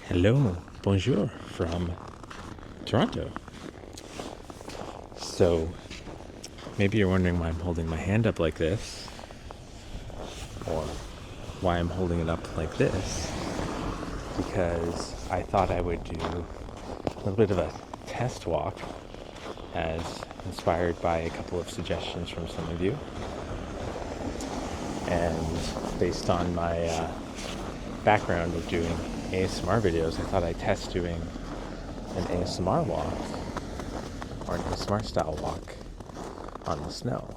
Hello, bonjour from Toronto. So, maybe you're wondering why I'm holding my hand up like this, or why I'm holding it up like this, because I thought I would do a little bit of a test walk as inspired by a couple of suggestions from some of you. And based on my background of doing ASMR videos, I thought I'd test doing an ASMR walk or an ASMR style walk on the snow.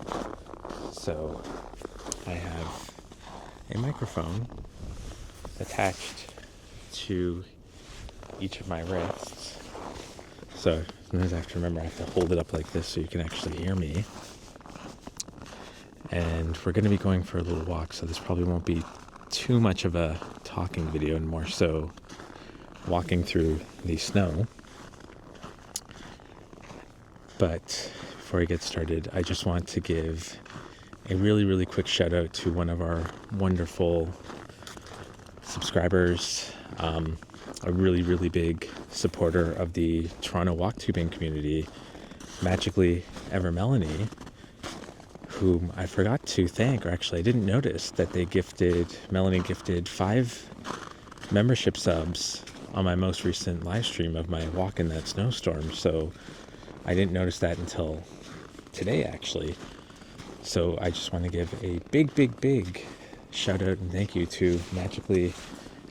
So I have a microphone attached to each of my wrists. So sometimes I have to remember I have to hold it up like this so you can actually hear me. And we're going to be going for a little walk, so this probably won't be too much of a talking video and more so walking through the snow. But before I get started, I just want to give a really, really quick shout out to one of our wonderful subscribers, a really, really big supporter of the Toronto walktubing community, Magically Ever Melanie, whom I forgot to thank, or actually I didn't notice that Melanie gifted 5 membership subs on my most recent live stream of my walk in that snowstorm. So I didn't notice that until today, actually. So I just want to give a big, big, big shout out and thank you to Magically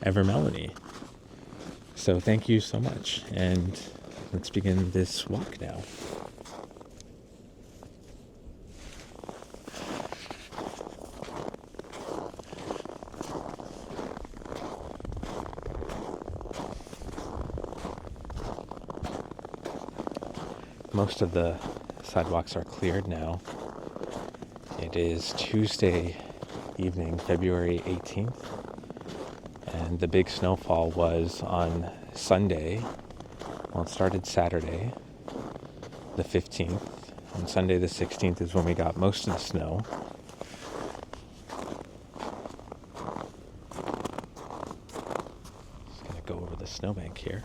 Ever Melanie. So thank you so much. And let's begin this walk now. Most of the sidewalks are cleared now. It is Tuesday evening, February 18th, and the big snowfall was on Sunday. Well, it started Saturday, the 15th. On Sunday, the 16th, is when we got most of the snow. Just gonna go over the snowbank here.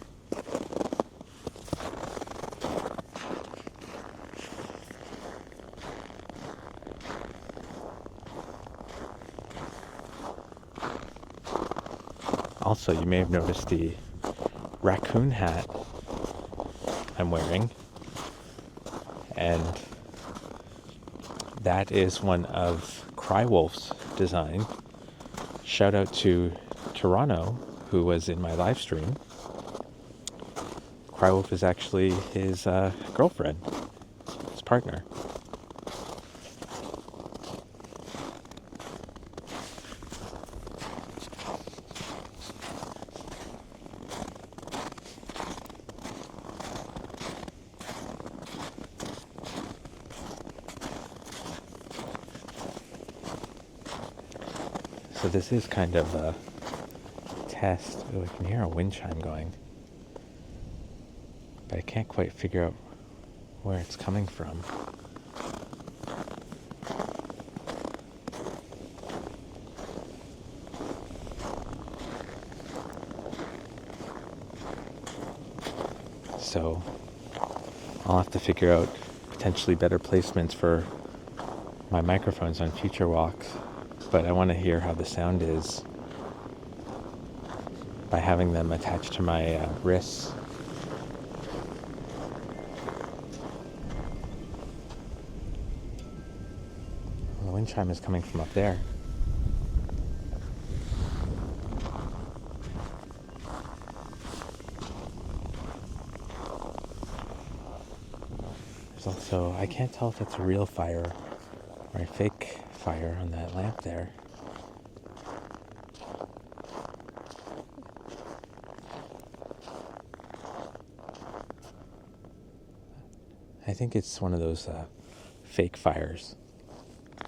Also, you may have noticed the raccoon hat I'm wearing, and that is one of Crywolf's design. Shout out to Toronto, who was in my live stream. Crywolf is actually his girlfriend, his partner. So this is kind of a test. Oh, I can hear a wind chime going, but I can't quite figure out where it's coming from. So I'll have to figure out potentially better placements for my microphones on future walks. But I want to hear how the sound is by having them attached to my wrists. The wind chime is coming from up there. There's also, I can't tell if it's a real fire or a fake fire on that lamp there. I think it's one of those fake fires. The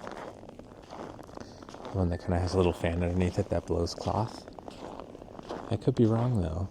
one that kind of has a little fan underneath it that blows cloth. I could be wrong though.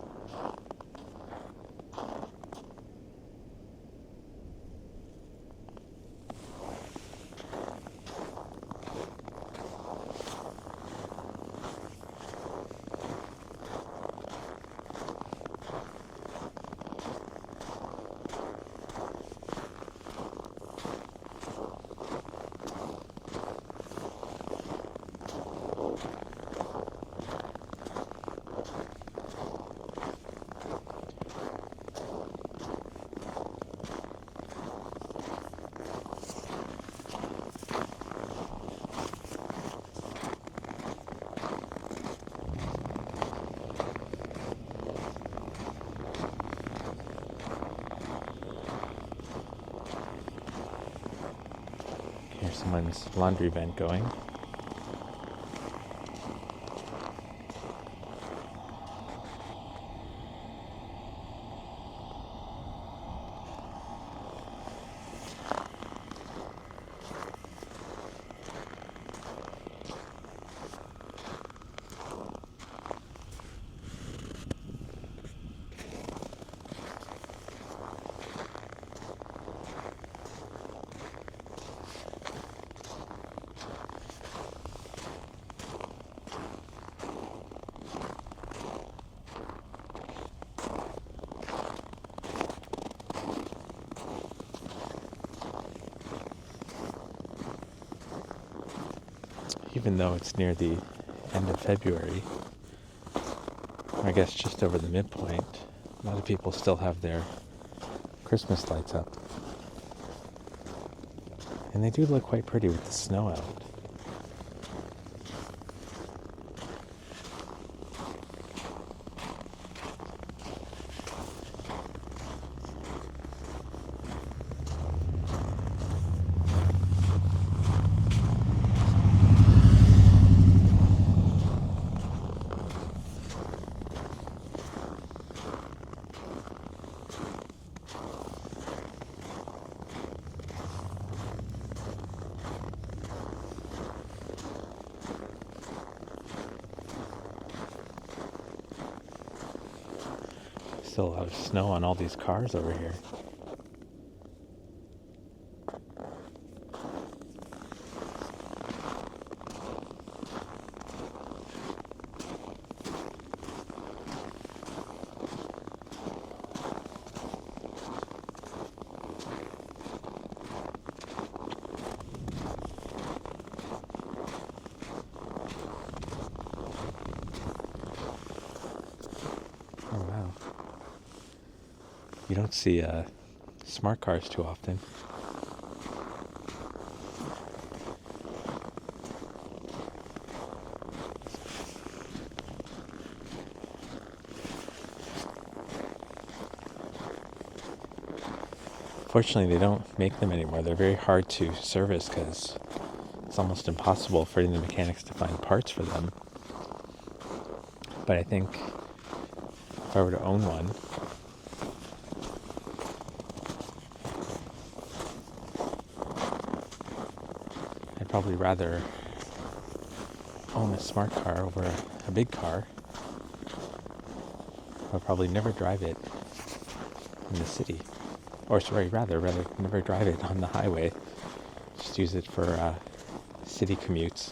someone's laundry vent going. Even though it's near the end of February, I guess just over the midpoint, a lot of people still have their Christmas lights up. And they do look quite pretty with the snow out. Still a lot of snow on all these cars over here. Oh wow. You don't see smart cars too often. Fortunately, they don't make them anymore. They're very hard to service because it's almost impossible for the mechanics to find parts for them. But I think if I were to own one, I'd probably rather own a smart car over a big car. I'll probably never drive it in the city. Or sorry, rather never drive it on the highway. Just use it for city commutes.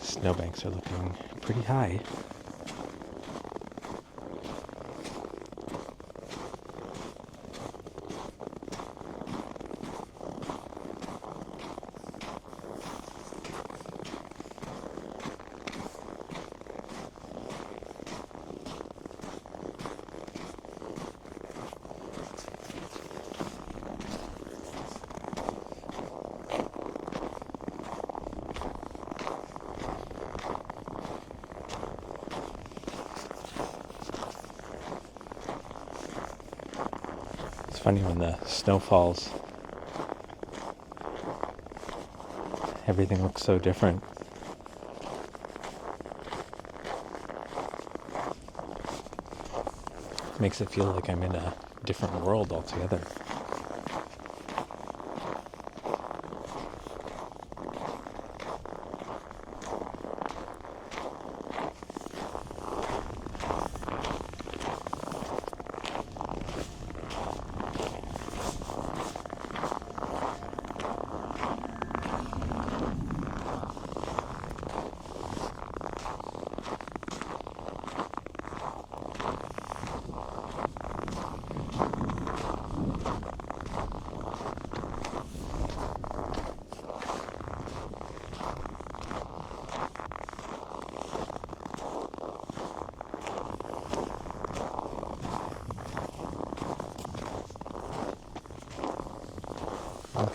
Snowbanks are looking pretty high. It's funny when the snow falls, everything looks so different. It makes it feel like I'm in a different world altogether.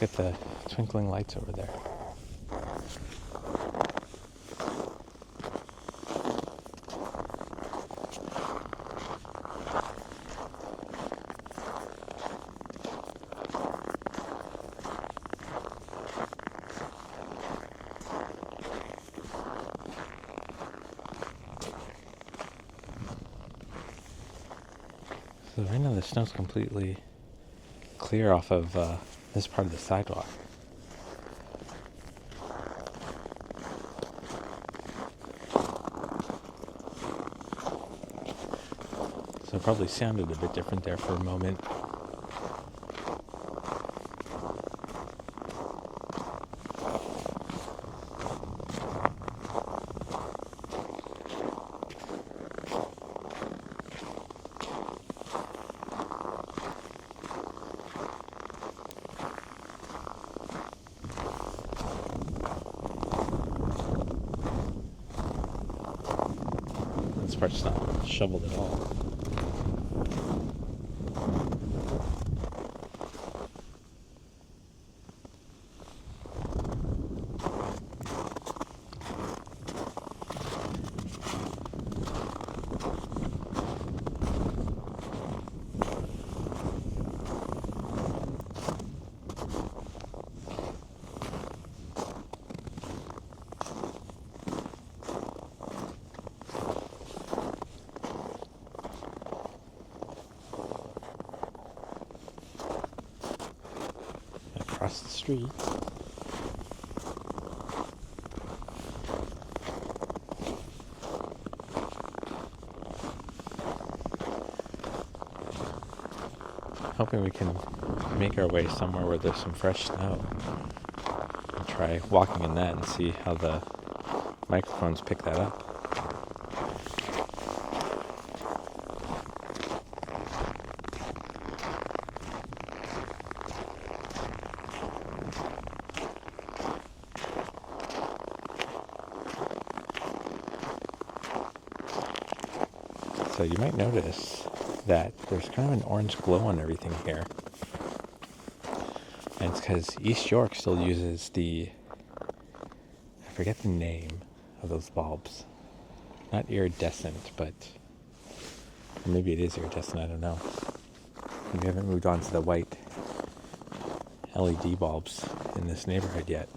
Look at the twinkling lights over there. So right now the snow's completely clear off of this part of the sidewalk. So it probably sounded a bit different there for a moment. This part's not shoveled at all. Across the street. Hoping we can make our way somewhere where there's some fresh snow. And try walking in that and see how the microphones pick that up. So you might notice that there's kind of an orange glow on everything here. And it's because East York still uses I forget the name of those bulbs. Not iridescent, but or maybe it is iridescent, I don't know. We haven't moved on to the white LED bulbs in this neighborhood yet.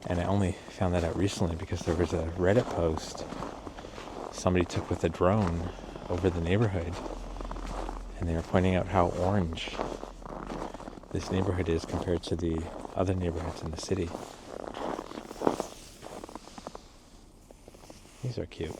And I only found that out recently because there was a Reddit post somebody took with a drone over the neighborhood, and they were pointing out how orange this neighborhood is compared to the other neighborhoods in the city. These are cute.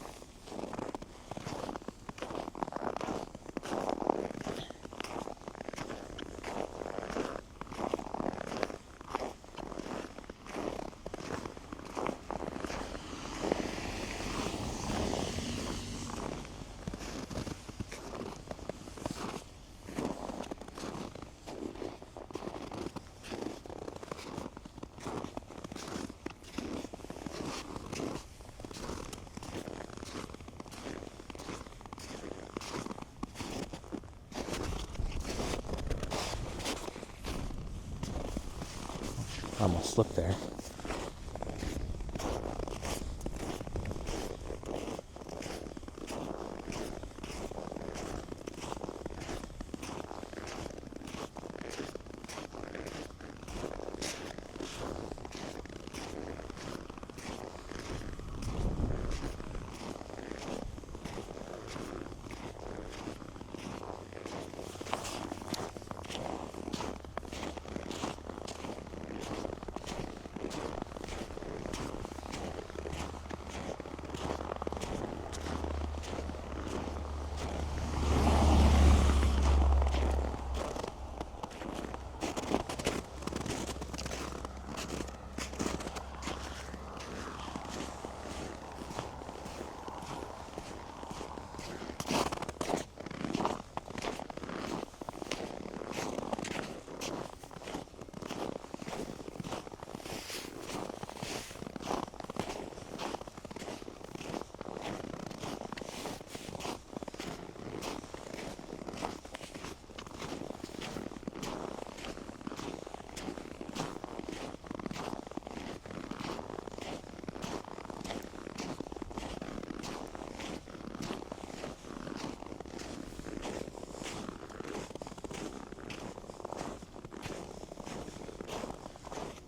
I almost slipped there.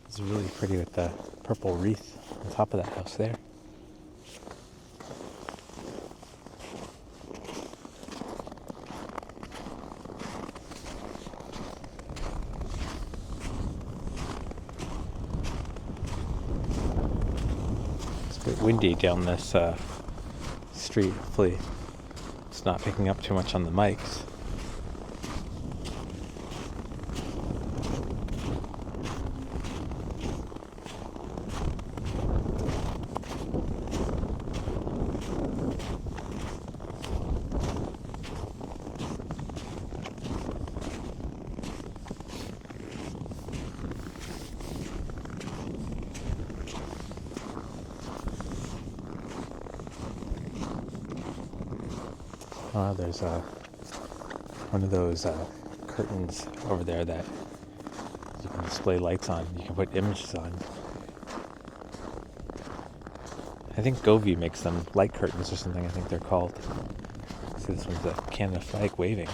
It's really pretty with the purple wreath on top of that house there. It's a bit windy down this street. Hopefully it's not picking up too much on the mics. There's one of those curtains over there that you can display lights on. You can put images on. I think Govee makes them, light curtains or something, I think they're called. See, this one's a Canada flag waving.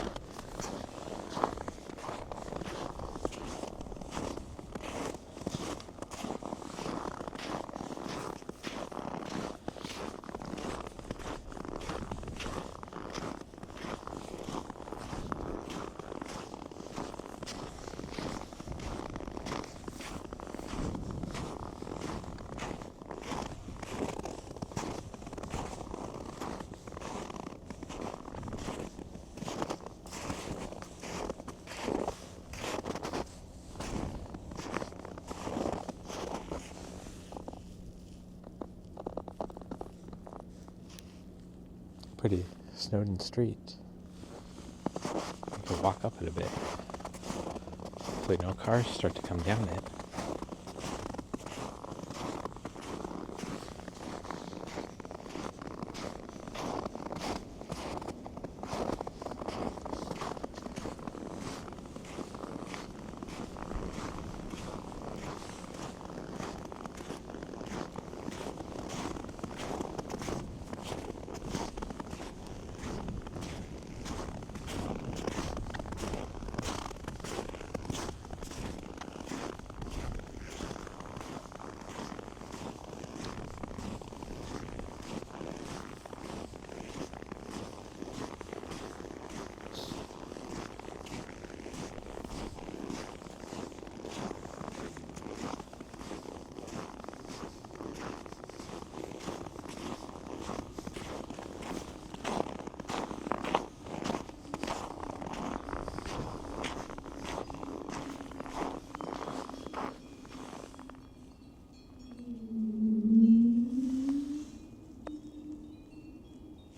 Pretty Snowden Street. You can walk up it a bit. Hopefully no cars start to come down it.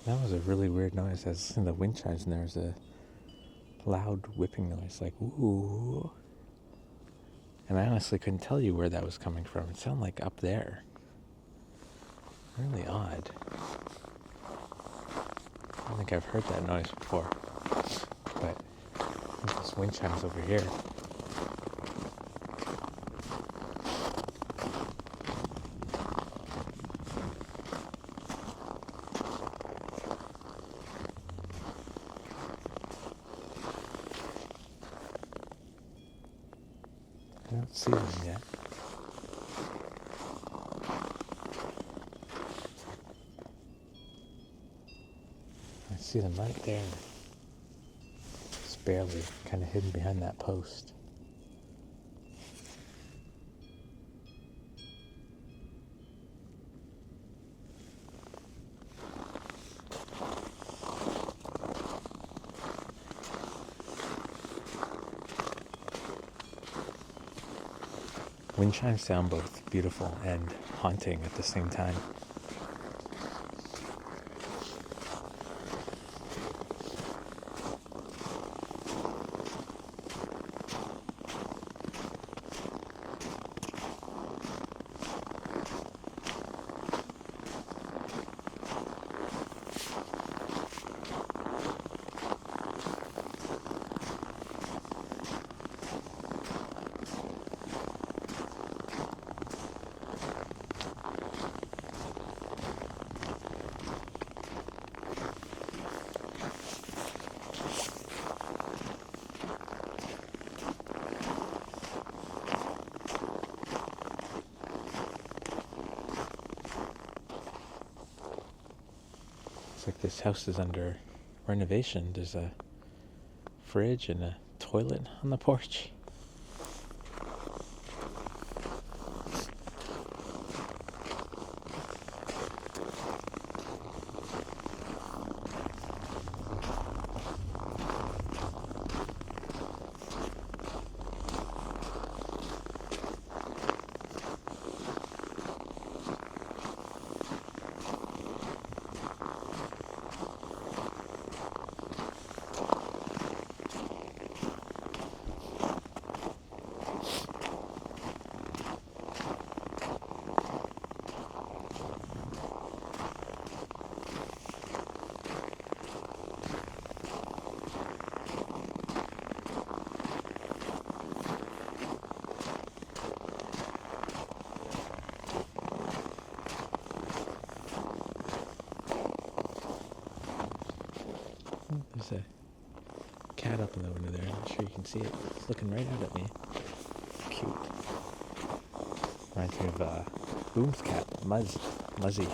That was a really weird noise. As in the wind chimes, and there's a loud whipping noise, like ooh. And I honestly couldn't tell you where that was coming from. It sounded like up there. Really odd. I don't think I've heard that noise before. But I think this wind chime's over here. I don't see them yet. I see them right there. Just barely, kind of hidden behind that post. Wind chimes sound both beautiful and haunting at the same time. like this house is under renovation. There's a fridge and a toilet on the porch. There's a cat up in the window there. I'm not sure you can see it. It's looking right out at me. Cute. Reminds me of Boom's cat, Muzzy.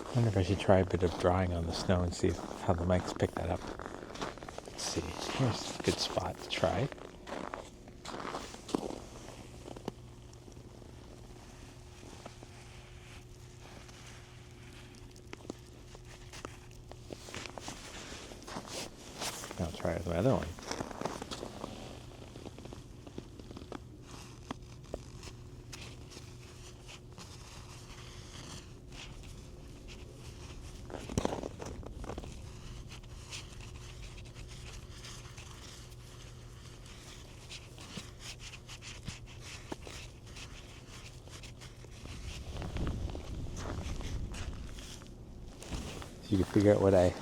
I wonder if I should try a bit of drawing on the snow and see how the mics pick that up. Let's see. Here's a good spot to try. I'll try with my other one. You can figure out what I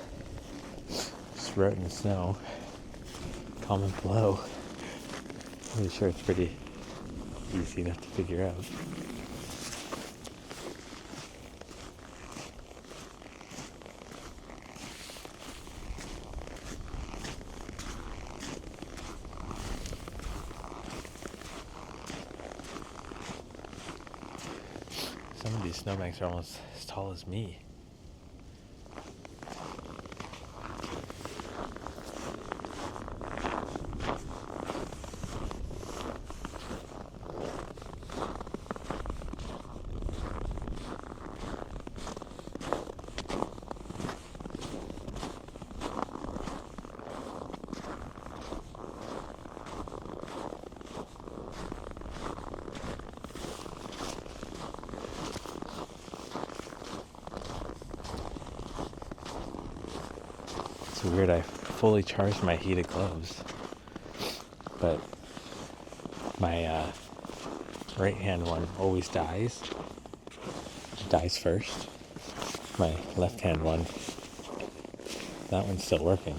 just wrote in the snow. Comment below. I'm really sure it's pretty easy enough to figure out. Some of these snowbanks are almost as tall as me. It's weird, I fully charged my heated gloves, but my right hand one always dies first. My left hand one, that one's still working.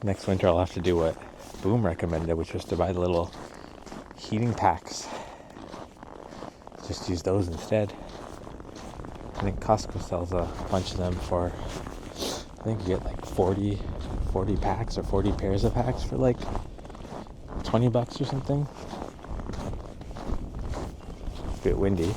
Next winter I'll have to do what Boom recommended, which was to buy the little heating packs. Just use those instead. I think Costco sells a bunch of them for, I think you get like 40 packs or 40 pairs of packs for like $20 or something. A bit windy.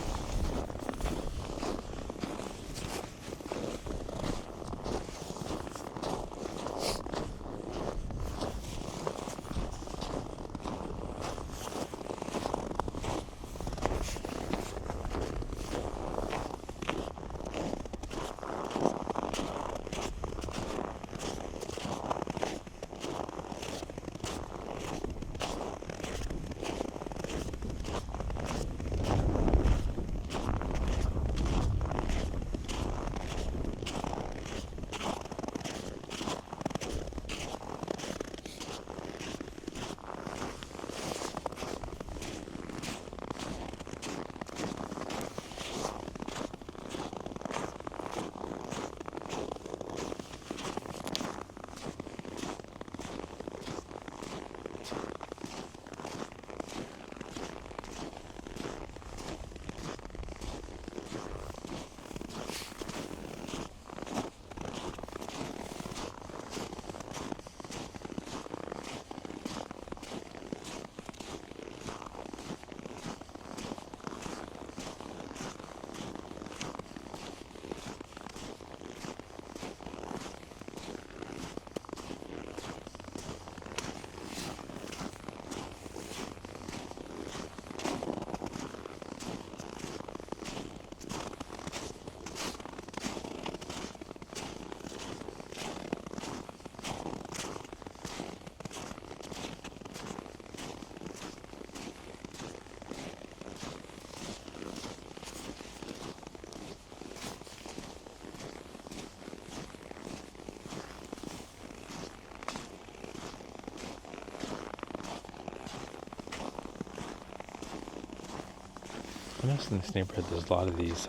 I noticed in this neighborhood there's a lot of these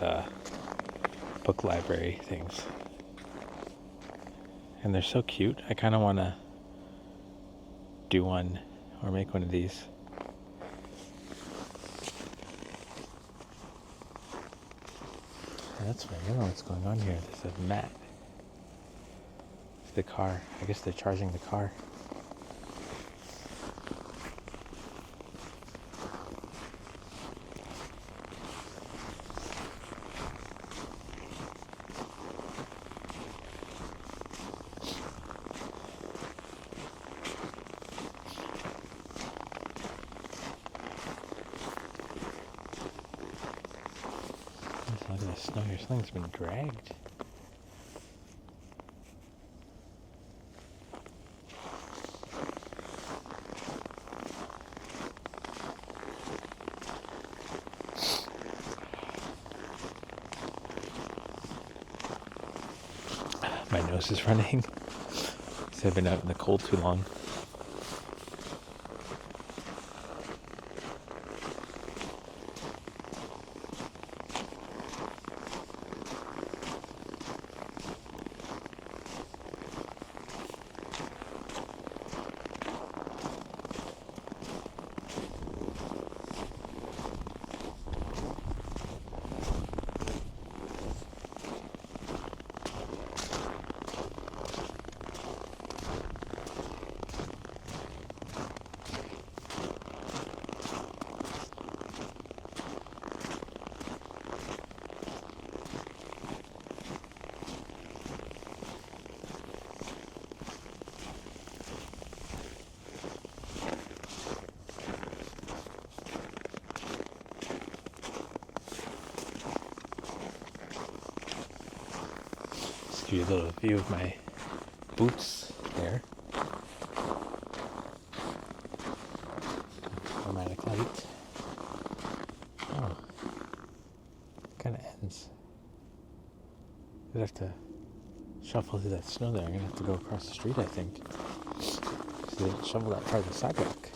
book library things. And they're so cute. I kind of want to do one or make one of these. And that's weird. I don't know what's going on here. There's a mat. The car. I guess they're charging the car. Look at the snow here. Something's been dragged. My nose is running because I've been out in the cold too long. Give you a little view of my boots there. Automatic light. Oh, kind of ends. I'd have to shuffle through that snow there. I'm gonna have to go across the street, I think. So they didn't shovel that part of the sidewalk.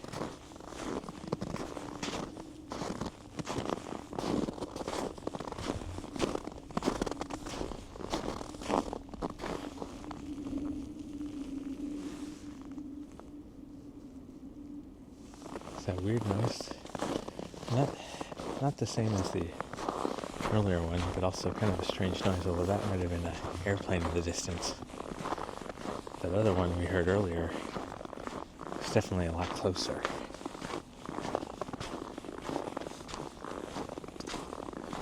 That weird noise. Not the same as the earlier one, but also kind of a strange noise, although that might have been an airplane in the distance. That other one we heard earlier is definitely a lot closer.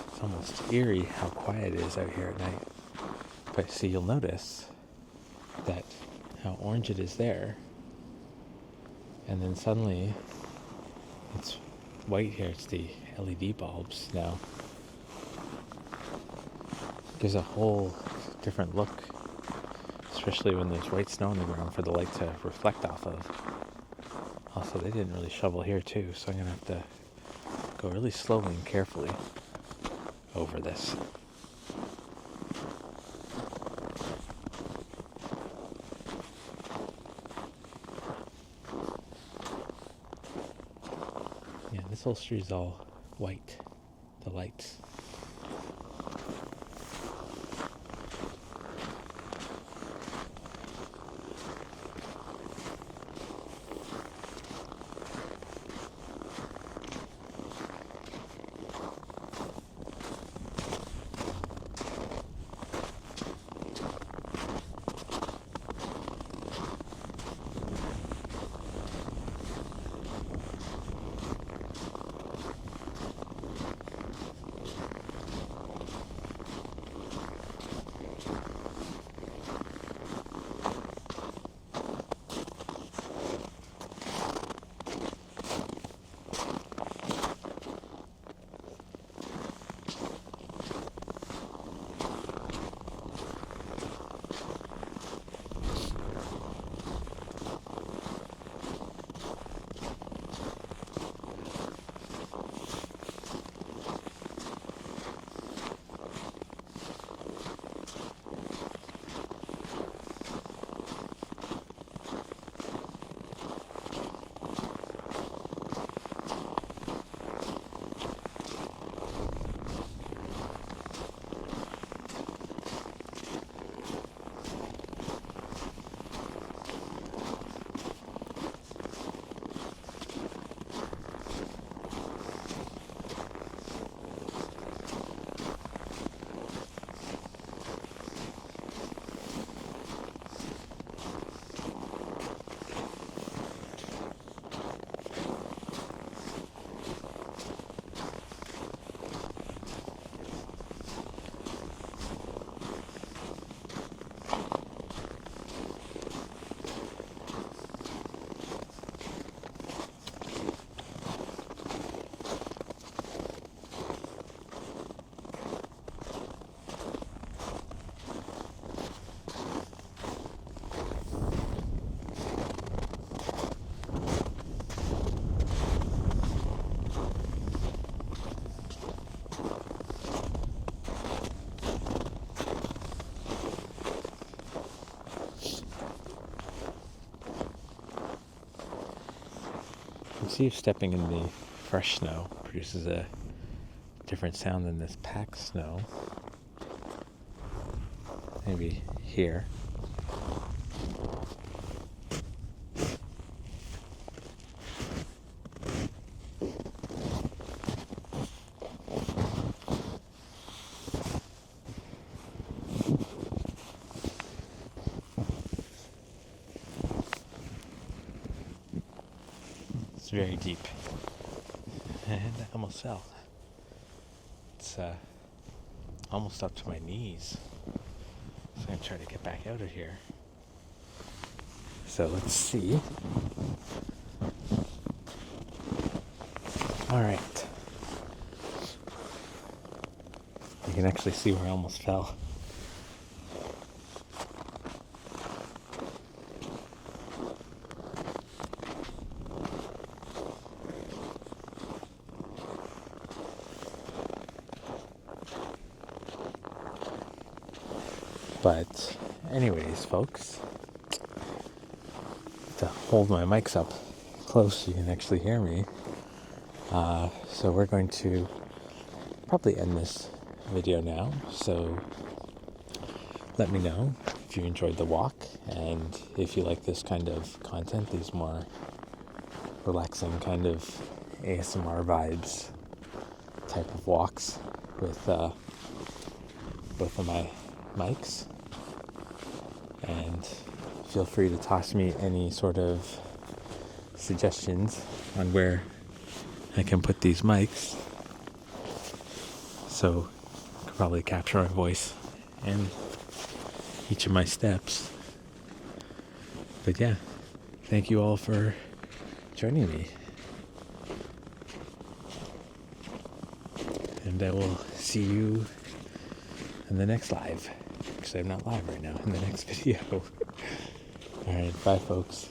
It's almost eerie how quiet it is out here at night. But see, you'll notice that how orange it is there, and then suddenly it's white here. It's the LED bulbs now. Gives a whole different look, especially when there's white snow on the ground for the light to reflect off of. Also, they didn't really shovel here too, so I'm gonna have to go really slowly and carefully over this. Yeah, this whole street is all white, the lights. see if stepping in the fresh snow produces a different sound than this packed snow. Maybe here. It's very deep. And I almost fell. It's almost up to my knees. So I'm going to try to get back out of here. So let's see. Alright. You can actually see where I almost fell. But anyways, folks, to hold my mics up close so you can actually hear me. So we're going to probably end this video now. So let me know if you enjoyed the walk and if you like this kind of content, these more relaxing kind of ASMR vibes type of walks with both of my mics. And feel free to toss me any sort of suggestions on where I can put these mics so I could probably capture my voice and each of my steps. But yeah, thank you all for joining me. And I will see you in the next live. Actually, I'm not live right now, in the next video. Alright, bye folks.